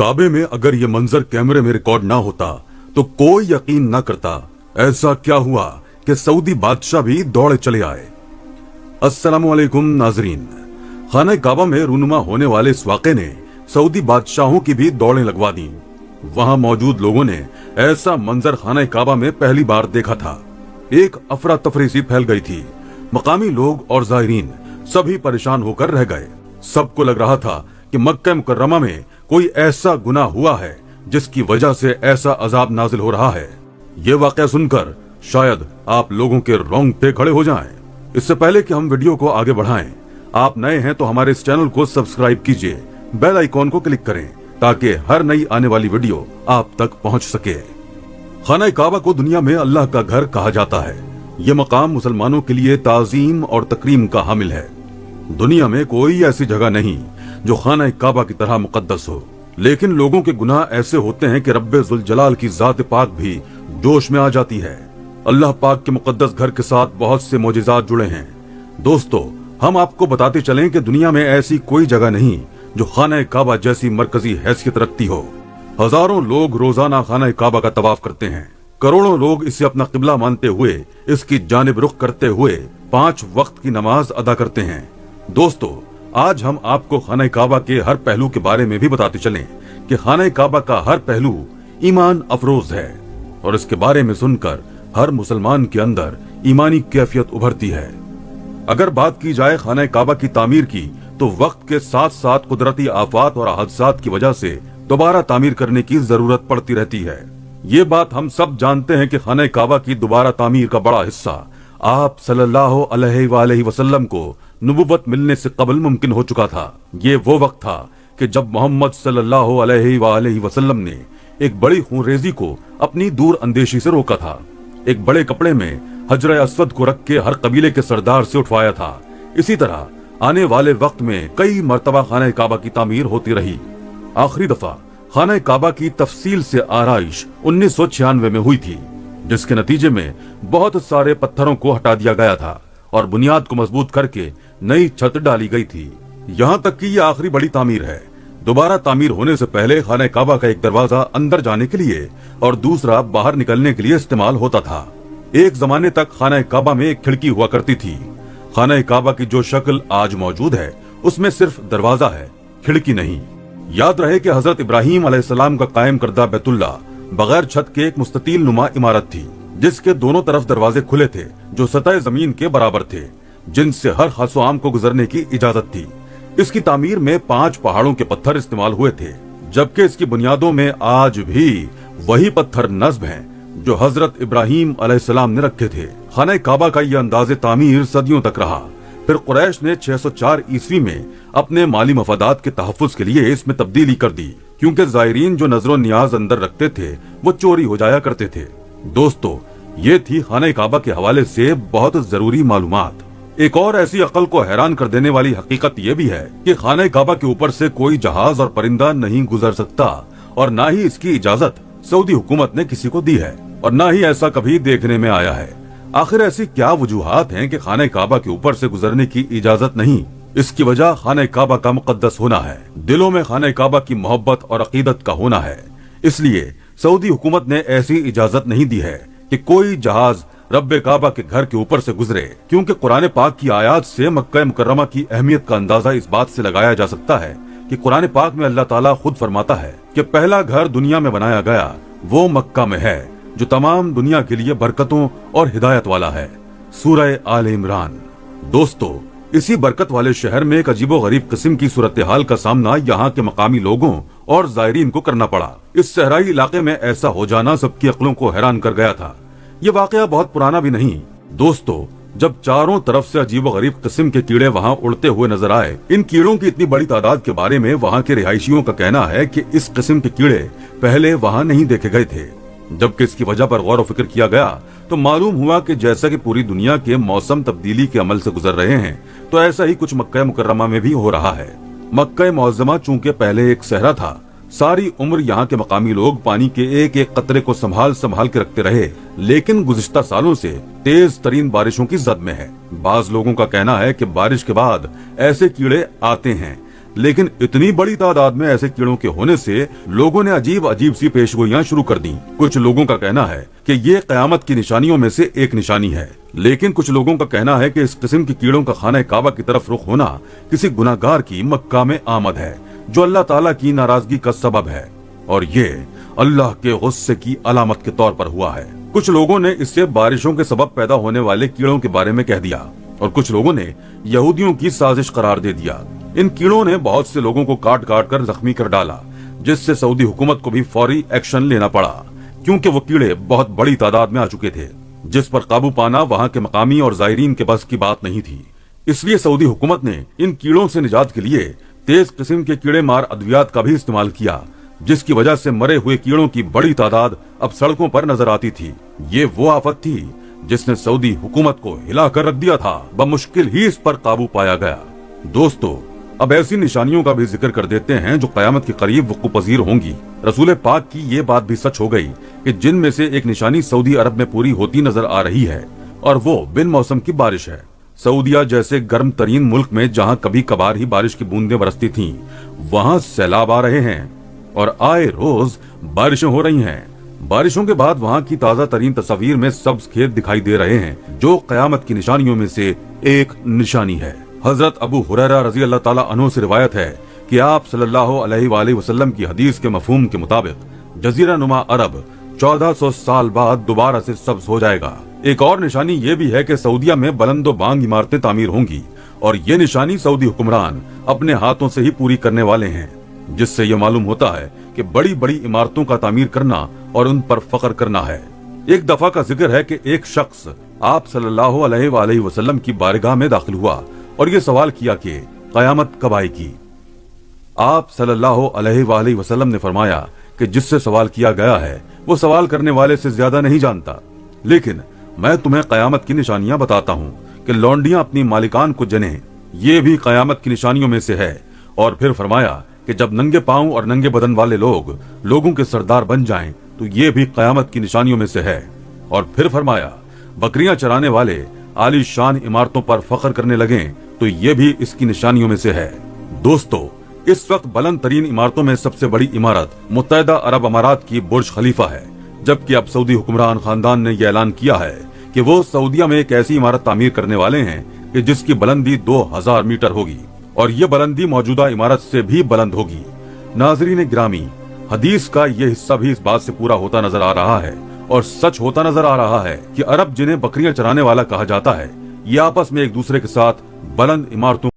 काबे में अगर ये मंजर कैमरे में रिकॉर्ड ना होता तो कोई यकीन ना करता ऐसा क्या हुआ कि सऊदी बादशाह भी दौड़े चले आए। अस्सलामुअलैकुम नाजरीन, खाना काबा में रूनुमा होने वाले इस वाक़े ने सऊदी बादशाहों की भी दौड़ें लगवा दी। वहां मौजूद लोगों ने ऐसा मंजर खाना काबा में पहली बार देखा था। एक अफरा तफरी सी फैल गई थी। मकामी लोग और ज़ायरीन सभी परेशान होकर रह गए। सबको लग रहा था कि मक्का मुकर्रमा में कोई ऐसा गुनाह हुआ है जिसकी वजह से ऐसा अजाब नाजिल हो रहा है। ये वाक़या सुनकर शायद आप लोगों के रोंगटे खड़े हो जाएं। इससे पहले कि हम वीडियो को आगे बढ़ाएं, आप नए हैं तो हमारे इस चैनल को सब्सक्राइब कीजिए, बेल आइकॉन को क्लिक करें ताकि हर नई आने वाली वीडियो आप तक पहुंच सके। खाना काबा को दुनिया में अल्लाह का घर कहा जाता है। ये मकाम मुसलमानों के लिए ताजीम और तकरीम का हामिल है। दुनिया में कोई ऐसी जगह नहीं जो खाना काबा की तरह मुकद्दस हो, लेकिन लोगों के गुनाह ऐसे होते हैं कि रब्बे जुल जलाल की जात पाक भी जोश में आ जाती है। अल्लाह पाक के मुकद्दस घर के साथ बहुत से मोजिज़ात जुड़े हैं। दोस्तों, हम आपको बताते चलें कि दुनिया में ऐसी कोई जगह नहीं जो खाना काबा जैसी मरकजी हैसियत रखती हो। हजारों लोग रोजाना खाना काबा का तवाफ करते हैं। करोड़ों लोग इसे अपना किबला मानते हुए इसकी जानिब रुख करते हुए 5 वक्त की नमाज अदा करते हैं। दोस्तों, आज हम आपको खाना काबा के हर पहलू के बारे में भी बताते चलें कि खाना काबा का हर पहलू ईमान अफरोज है और इसके बारे में सुनकर हर मुसलमान के अंदर ईमानी कैफियत उभरती है। अगर बात की जाए खाना काबा की तामीर की, तो वक्त के साथ साथ कुदरती आफात और हादसात की वजह से दोबारा तामीर करने की जरूरत पड़ती रहती है। ये बात हम सब जानते हैं कि खाना काबा की दोबारा तामीर का बड़ा हिस्सा आप सल्लल्लाहु अलैहि वसल्लम को नबुव्वत मिलने से कबल मुमकिन हो चुका था। ये वो वक्त था कि जब मोहम्मद सल्लल्लाहु अलैहि वसल्लम ने एक बड़ी खूनरेजी को अपनी दूर अंदेशी से रोका था। एक बड़े कपड़े में हजर अस्वद को रख के हर कबीले के सरदार से उठवाया था। इसी तरह आने वाले वक्त में कई मर्तबा खाना काबा की तामीर होती रही। आखिरी दफा खाना काबा की तफसील से आराइश 1996 में हुई थी, जिसके नतीजे में बहुत सारे पत्थरों को हटा दिया गया था और बुनियाद को मजबूत करके नई छत डाली गई थी। यहाँ तक कि ये आखिरी बड़ी तामीर है। दोबारा तामीर होने से पहले खाना काबा का एक दरवाजा अंदर जाने के लिए और दूसरा बाहर निकलने के लिए इस्तेमाल होता था। एक जमाने तक खाना काबा में एक खिड़की हुआ करती थी। खाना काबा की जो शक्ल आज मौजूद है उसमें सिर्फ दरवाजा है, खिड़की नहीं। याद रहे कि हजरत इब्राहीम अलैहिस्सलाम का कायम करदा बैतुल्ला बगैर छत के एक मुस्ततील नुमा इमारत थी, जिसके दोनों तरफ दरवाजे खुले थे जो सतह जमीन के बराबर थे, जिनसे हर खासो आम को गुजरने की इजाजत थी। इसकी तामीर में 5 पहाड़ों के पत्थर इस्तेमाल हुए थे, जबकि इसकी बुनियादों में आज भी वही पत्थर नस्ब हैं जो हजरत इब्राहीम अलैहिस्सलाम ने रखे थे। खाना काबा का यह अंदाज़े तामीर सदियों तक रहा। फिर कुरैश ने 604 ईस्वी में अपने माली मफादात के तहफ़्फ़ुज़ के लिए इसमें तब्दीली कर दी, क्योंकि ज़ायरीन जो नजरो नियाज अंदर रखते थे वो चोरी हो जाया करते थे। दोस्तों, ये थी खाना काबा के हवाले से बहुत जरूरी मालूमात। एक और ऐसी अकल को हैरान कर देने वाली हकीकत ये भी है कि खाना काबा के ऊपर से कोई जहाज और परिंदा नहीं गुजर सकता और न ही इसकी इजाजत सऊदी हुकूमत ने किसी को दी है और न ही ऐसा कभी देखने में आया है। आखिर ऐसी क्या वजूहात हैं कि खाना काबा के ऊपर से गुजरने की इजाजत नहीं? इसकी वजह खाना काबा का मुकद्दस होना है, दिलों में खाना काबा की मोहब्बत और अकीदत का होना है। इसलिए सऊदी हुकूमत ने ऐसी इजाजत नहीं दी है कि कोई जहाज रब्बे काबा के घर के ऊपर से गुजरे, क्योंकि कुरान पाक की आयात से मक्का मुकर्रमा की अहमियत का अंदाजा इस बात से लगाया जा सकता है कि कुरान पाक में अल्लाह ताला खुद फरमाता है कि पहला घर दुनिया में बनाया गया वो मक्का में है जो तमाम दुनिया के लिए बरकतों और हिदायत वाला है। सूरह आल इमरान। दोस्तों, इसी बरकत वाले शहर में एक अजीबो गरीब किस्म की सूरत हाल का सामना यहाँ के मकामी लोगों और ज़ायरीन को करना पड़ा। इस सहराई इलाके में ऐसा हो जाना सबकी अक्लों को हैरान कर गया था। ये वाकया बहुत पुराना भी नहीं। दोस्तों, जब चारों तरफ से अजीबो गरीब किस्म के कीड़े वहाँ उड़ते हुए नजर आए, इन कीड़ों की इतनी बड़ी तादाद के बारे में वहाँ के रिहायशियों का कहना है कि इस किस्म के कीड़े पहले वहाँ नहीं देखे गए थे। जबकि इसकी वजह पर गौर व फिक्र किया गया तो मालूम हुआ कि जैसा कि पूरी दुनिया के मौसम तब्दीली के अमल से गुजर रहे हैं, तो ऐसा ही कुछ मक्का मुकर्रमा में भी हो रहा है। मक्का मुअज़्ज़मा चूंकि पहले एक सहरा था, सारी उम्र यहाँ के मकामी लोग पानी के एक एक कतरे को संभाल संभाल के रखते रहे, लेकिन गुज़िश्ता सालों से तेज तरीन बारिशों की जद में है। बाज लोगों का कहना है कि बारिश के बाद ऐसे कीड़े आते हैं लेकिन इतनी बड़ी तादाद में ऐसे कीड़ों के होने से लोगों ने अजीब अजीब सी पेशगोइयां शुरू कर दी। कुछ लोगों का कहना है कि ये कयामत की निशानियों में से एक निशानी है, लेकिन कुछ लोगों का कहना है कि इस किस्म के कीड़ों का खाना काबा की तरफ रुख होना किसी गुनाहगार की मक्का में आमद है, जो अल्लाह ताला की नाराजगी का सबब है, और ये अल्लाह के गुस्से की अलामत के तौर पर हुआ है। कुछ लोगों ने इससे बारिशों के सबब पैदा होने वाले कीड़ों के बारे में कह दिया, और कुछ लोगों ने यहूदियों की साजिश करार दे दिया। इन कीड़ों ने बहुत से लोगों को काट काट कर जख्मी कर डाला, जिससे सऊदी हुकूमत को भी फौरी एक्शन लेना पड़ा, क्योंकि वो कीड़े बहुत बड़ी तादाद में आ चुके थे, जिस पर काबू पाना वहां के मकामी और जायरीन के बस की बात नहीं थी। इसलिए सऊदी हुकूमत ने इन कीड़ों से निजात के लिए तेज किस्म के कीड़े मार अद्वियात का भी इस्तेमाल किया, जिसकी वजह से मरे हुए कीड़ों की बड़ी तादाद अब सड़कों पर नजर आती थी। ये वो आफत थी जिसने सऊदी हुकूमत को हिला कर रख दिया था। बमुश्किल ही इस पर काबू पाया गया। दोस्तों, अब ऐसी निशानियों का भी जिक्र कर देते हैं जो कयामत के करीब वक़ूअ पज़ीर होंगी। रसूल पाक की ये बात भी सच हो गई कि जिनमें से एक निशानी सऊदी अरब में पूरी होती नजर आ रही है, और वो बिन मौसम की बारिश है। सऊदिया जैसे गर्म तरीन मुल्क में जहाँ कभी कभार ही बारिश की बूंदें बरसती थीं, वहाँ सैलाब आ रहे हैं और आए रोज बारिशें हो रही हैं। बारिशों के बाद वहाँ की ताजा तरीन तस्वीर में सब्ज खेत दिखाई दे रहे हैं, जो कयामत की निशानियों में से एक निशानी है। हजरत अबू हुरैरा रजी अल्लाह ताला अन्हु से रिवायत है कि आप सल्लल्लाहु अलैहि वसल्लम की हदीस के मफहूम के मुताबिक जजीरा नुमा अरब 1400 साल बाद दोबारा से सब्ज हो जाएगा। एक और निशानी ये भी है कि सऊदिया में बुलंदो बांग इमारतें तामीर होंगी, और ये निशानी सऊदी हुक्मरान अपने हाथों से ही पूरी करने वाले हैं, जिससे ये मालूम होता है कि बड़ी बड़ी इमारतों का तामीर करना और उन पर फख्र करना है। एक दफा का जिक्र है कि एक शख्स आप सल्लल्लाहु अलैहि वसल्लम की बारगाह में दाखिल हुआ और ये सवाल किया कि कयामत कब आएगी। आप सल्लल्लाहु अलैहि वसल्लम ने फरमाया कि जिससे सवाल किया गया है वो सवाल करने वाले से ज्यादा नहीं जानता, लेकिन मैं तुम्हें कयामत की निशानियां बताता हूँ कि लौंडियां अपनी मालिकान को जने, ये भी कयामत की निशानियों में से है। और फिर फरमाया कि जब नंगे पांव और नंगे बदन वाले लोग लोगों के सरदार बन जाएं, तो ये भी कयामत की निशानियों में से है। और फिर फरमाया बकरियां चराने वाले आलीशान इमारतों पर फख्र करने लगें, तो ये भी इसकी निशानियों में से है। दोस्तों, इस वक्त बुलंद तरीन इमारतों में सबसे बड़ी इमारत मुत्तहिदा अरब अमारात की बुर्ज खलीफा है, जबकि अब सऊदी हुक्मरान खानदान ने यह ऐलान किया है कि वो सऊदिया में एक ऐसी इमारत तामीर करने वाले हैं कि जिसकी बुलंदी 2000 मीटर होगी, और ये बुलंदी मौजूदा इमारत से भी बुलंद होगी। नाज़रीन गिरामी, हदीस का ये हिस्सा भी इस बात से पूरा होता नजर आ रहा है और सच होता नजर आ रहा है कि अरब जिन्हें बकरियां चराने वाला कहा जाता है, ये आपस में एक दूसरे के साथ बुलंद इमारतों